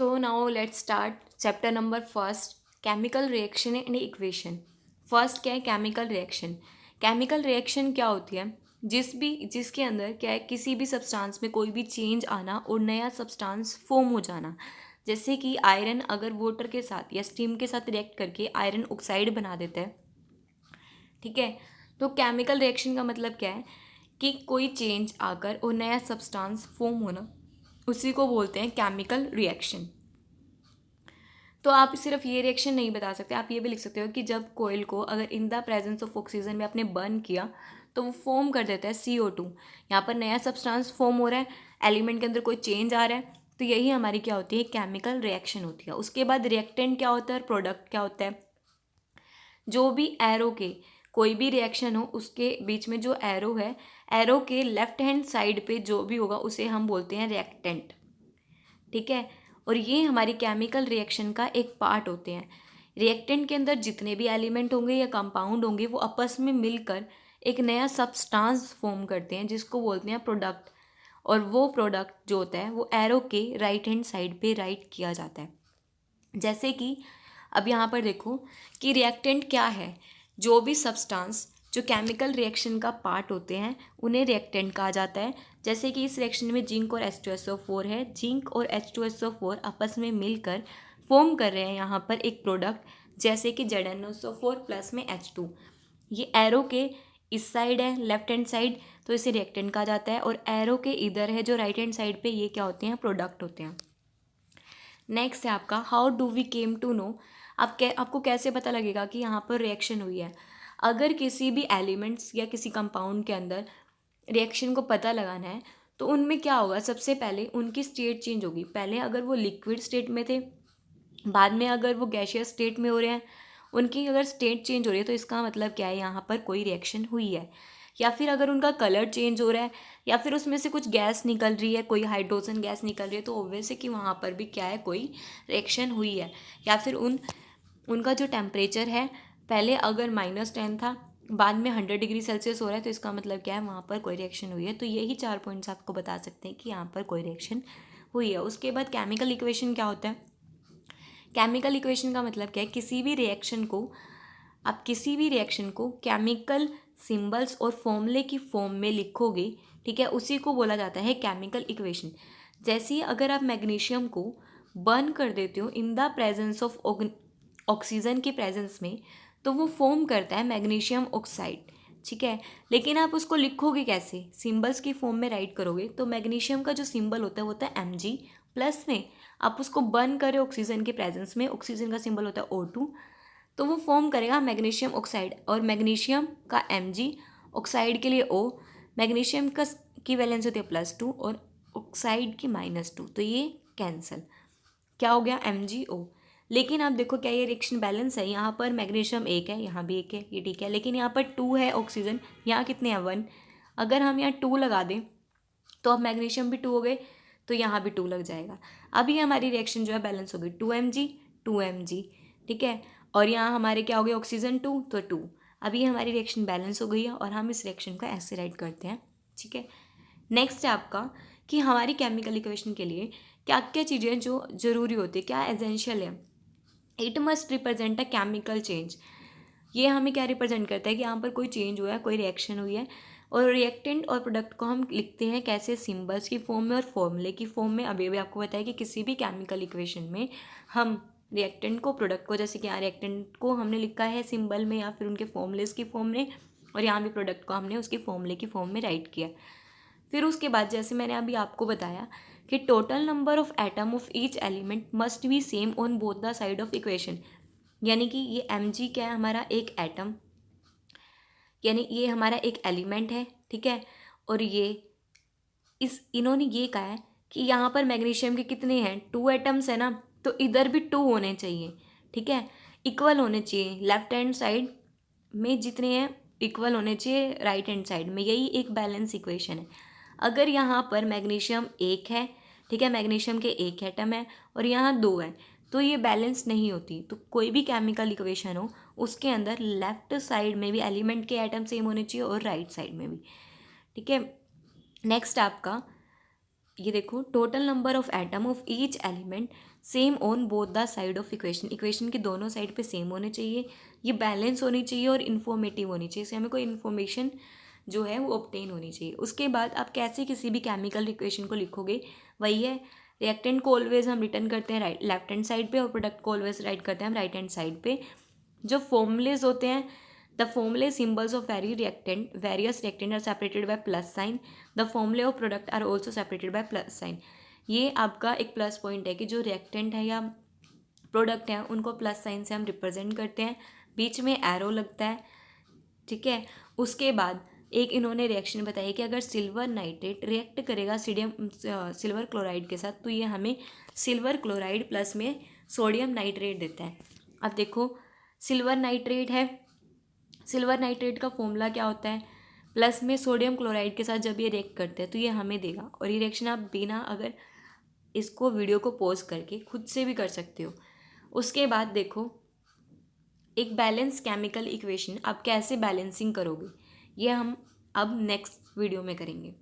So now let's start chapter number first, chemical reaction and equation. First क्या है chemical reaction. Chemical reaction क्या होती है? जिसके अंदर क्या है, किसी भी सब्सटेंस में कोई भी चेंज आना और नया सब्सटेंस फॉर्म हो जाना। जैसे कि आयरन अगर वाटर के साथ या स्टीम के साथ रिएक्ट करके आयरन ऑक्साइड बना देता है, ठीक है। तो केमिकल रिएक्शन का मतलब क्या है कि कोई चेंज आकर और नया सब्सटेंस फॉर्म होना, उसी को बोलते हैं केमिकल रिएक्शन। तो आप सिर्फ ये रिएक्शन नहीं बता सकते, आप ये भी लिख सकते हो कि जब कोयल को अगर in the presence of oxygen में आपने बर्न किया तो वो फॉर्म कर देता है CO2। यहाँ पर नया सब्सटेंस फॉर्म हो रहा है, एलिमेंट के अंदर कोई चेंज आ रहा है, तो यही हमारी क्या होती है, केमिकल रिएक्शन होती है। उसके बाद रिएक्टेंट क्या होता है और प्रोडक्ट क्या होता है। जो भी एरो के कोई भी रिएक्शन हो उसके बीच में जो एरो है, एरो के लेफ्ट हैंड साइड पे जो भी होगा उसे हम बोलते हैं रिएक्टेंट, ठीक है। और ये हमारी केमिकल रिएक्शन का एक पार्ट होते हैं। रिएक्टेंट के अंदर जितने भी एलिमेंट होंगे या कंपाउंड होंगे वो आपस में मिलकर एक नया सब्सटेंस फॉर्म करते हैं जिसको बोलते हैं प्रोडक्ट। और वो प्रोडक्ट जो होता है वो एरो के राइट हैंड साइड पे राइट किया जाता है। जैसे कि अब यहाँ पर देखो कि रिएक्टेंट क्या है। जो भी सब्सटेंस जो केमिकल रिएक्शन का पार्ट होते हैं उन्हें रिएक्टेंट कहा जाता है। जैसे कि इस रिएक्शन में जिंक और H2SO4 है, जिंक और H2SO4 आपस में मिलकर फॉर्म कर रहे हैं यहाँ पर एक प्रोडक्ट, जैसे कि ZnO4 प्लस में H2। ये एरो के इस साइड है लेफ्ट हैंड साइड, तो इसे रिएक्टेंट कहा जाता है। और एरो के इधर है जो राइट हैंड साइड पे, ये क्या होते हैं, प्रोडक्ट होते हैं। नेक्स्ट है आपका how do we came to know. आपको कैसे पता लगेगा कि यहाँ पर रिएक्शन हुई है। अगर किसी भी एलिमेंट्स या किसी कंपाउंड के अंदर रिएक्शन को पता लगाना है तो उनमें क्या होगा, सबसे पहले उनकी स्टेट चेंज होगी। पहले अगर वो लिक्विड स्टेट में थे, बाद में अगर वो गैसियस स्टेट में हो रहे हैं, उनकी अगर स्टेट चेंज हो रही है तो इसका मतलब क्या है, यहाँ पर कोई रिएक्शन हुई है। या फिर अगर उनका कलर चेंज हो रहा है या फिर उसमें से कुछ गैस निकल रही है, कोई हाइड्रोजन गैस निकल रही है, तो ऑब्वियस है कि वहाँ पर भी क्या है, कोई रिएक्शन हुई है। या फिर उनका जो टेम्परेचर है पहले अगर -10 था, बाद में 100 डिग्री सेल्सियस हो रहा है, तो इसका मतलब क्या है, वहाँ पर कोई रिएक्शन हुई है। तो यही 4 पॉइंट्स आपको बता सकते हैं कि यहाँ पर कोई रिएक्शन हुई है। उसके बाद केमिकल इक्वेशन क्या होता है। केमिकल इक्वेशन का मतलब क्या है, किसी भी रिएक्शन को केमिकल सिंबल्स और फॉर्मूले की फॉर्म में लिखोगे, ठीक है, उसी को बोला जाता है केमिकल इक्वेशन। जैसे ही अगर आप मैग्नीशियम को बर्न कर देते हो in the presence of oxygen की प्रेजेंस में, तो वो फॉर्म करता है मैग्नीशियम ऑक्साइड, ठीक है। लेकिन आप उसको लिखोगे कैसे, सिंबल्स की फॉर्म में राइट करोगे, तो मैग्नीशियम का जो सिंबल होता है वो होता है Mg, प्लस में आप उसको बर्न करें ऑक्सीजन के प्रेजेंस में, ऑक्सीजन का सिंबल होता है O2, तो वो फॉर्म करेगा मैग्नीशियम ऑक्साइड। और मैग्नीशियम का Mg, ऑक्साइड के लिए O, मैग्नीशियम का की वैलेंस होती है +2 और ऑक्साइड की -2, तो ये कैंसिल, क्या हो गया, MgO। लेकिन आप देखो क्या ये रिएक्शन बैलेंस है, यहाँ पर मैग्नीशियम एक है, यहाँ भी एक है, ये ठीक है। लेकिन यहाँ पर 2 है ऑक्सीजन, यहाँ कितने हैं 1। अगर हम यहाँ 2 लगा दें तो अब मैग्नीशियम भी 2 हो गए, तो यहाँ भी 2 लग जाएगा। अब ये हमारी रिएक्शन जो है बैलेंस हो गई, 2 Mg 2 Mg, ठीक है। और यहाँ हमारे क्या हो गए, ऑक्सीजन 2 तो 2। अब ये हमारी रिएक्शन बैलेंस हो गई है और हम इस रिएक्शन को ऐसे राइट करते हैं, ठीक है। नेक्स्ट है आपका कि हमारी केमिकल इक्वेशन के लिए क्या क्या चीज़ें जो ज़रूरी होती है, क्या एसेंशियल है। It must represent a chemical change. ये हमें क्या रिप्रेजेंट करता है कि यहाँ पर कोई चेंज हुआ है, कोई रिएक्शन हुई है। और रिएक्टेंट और प्रोडक्ट को हम लिखते हैं कैसे, सिंबल्स की फॉर्म में और फॉर्मूले की फॉर्म में। अभी आपको बताया कि किसी भी केमिकल इक्वेशन में हम रिएक्टेंट को, प्रोडक्ट को, जैसे कि यहाँ रिएक्टेंट को हमने लिखा है सिंबल में या फिर उनके फॉर्मूलेस की फॉर्म में, और यहाँ भी प्रोडक्ट को हमने उसके फॉर्मूले की फॉर्म में राइट किया। फिर उसके बाद जैसे मैंने अभी आपको बताया कि total number of atom of each element must be same on both the side of equation. यानी कि ये Mg क्या है, हमारा एक एटम, यानी ये हमारा एक एलिमेंट है, ठीक है। और ये इन्होंने ये कहा है कि यहाँ पर मैग्नीशियम के कितने हैं, 2 एटम्स है ना, तो इधर भी 2 होने चाहिए, ठीक है, इक्वल होने चाहिए। लेफ्ट हैंड साइड में जितने हैं इक्वल होने चाहिए राइट हैंड साइड में, यही एक बैलेंस इक्वेशन है। अगर यहाँ पर मैग्नीशियम एक है, ठीक है, मैग्नीशियम के एक एटम है और यहाँ 2 है, तो ये बैलेंस नहीं होती। तो कोई भी केमिकल इक्वेशन हो उसके अंदर लेफ्ट साइड में भी एलिमेंट के एटम सेम होने चाहिए और राइट साइड में भी, ठीक है। नेक्स्ट आपका ये देखो, total number of atom of each element same on both the side of equation. Equation की दोनों साइड पे सेम होने चाहिए, ये बैलेंस होनी चाहिए और इन्फॉर्मेटिव होनी चाहिए, इससे हमें कोई इन्फॉर्मेशन जो है वो ऑब्टेन होनी चाहिए। उसके बाद आप कैसे किसी भी केमिकल इक्वेशन को लिखोगे, वही है रिएक्टेंट को ऑलवेज हम रिटर्न करते हैं राइट लेफ्ट हैंड साइड पे और प्रोडक्ट को ऑलवेज राइट करते हैं हम राइट हैंड साइड पे। जो फॉर्मूलेज होते हैं, the formulae symbols of various reactant are separated by plus sign, the formulae of product are also separated by plus sign. ये आपका एक प्लस पॉइंट है कि जो रिएक्टेंट है या प्रोडक्ट हैं उनको प्लस साइन से हम रिप्रेजेंट करते हैं, बीच में एरो लगता है, ठीक है। उसके बाद एक इन्होंने रिएक्शन बताई कि अगर सिल्वर नाइट्रेट रिएक्ट करेगा सिल्वर क्लोराइड के साथ तो ये हमें सिल्वर क्लोराइड प्लस में सोडियम नाइट्रेट देता है। अब देखो, सिल्वर नाइट्रेट है, सिल्वर नाइट्रेट का फॉर्मूला क्या होता है, प्लस में सोडियम क्लोराइड के साथ जब ये रिएक्ट करते हैं तो ये हमें देगा। और ये रिएक्शन आप बिना अगर इसको वीडियो को पॉज करके खुद से भी कर सकते हो। उसके बाद देखो, एक बैलेंस केमिकल इक्वेशन आप कैसे बैलेंसिंग करोगे, ये हम अब नेक्स्ट वीडियो में करेंगे।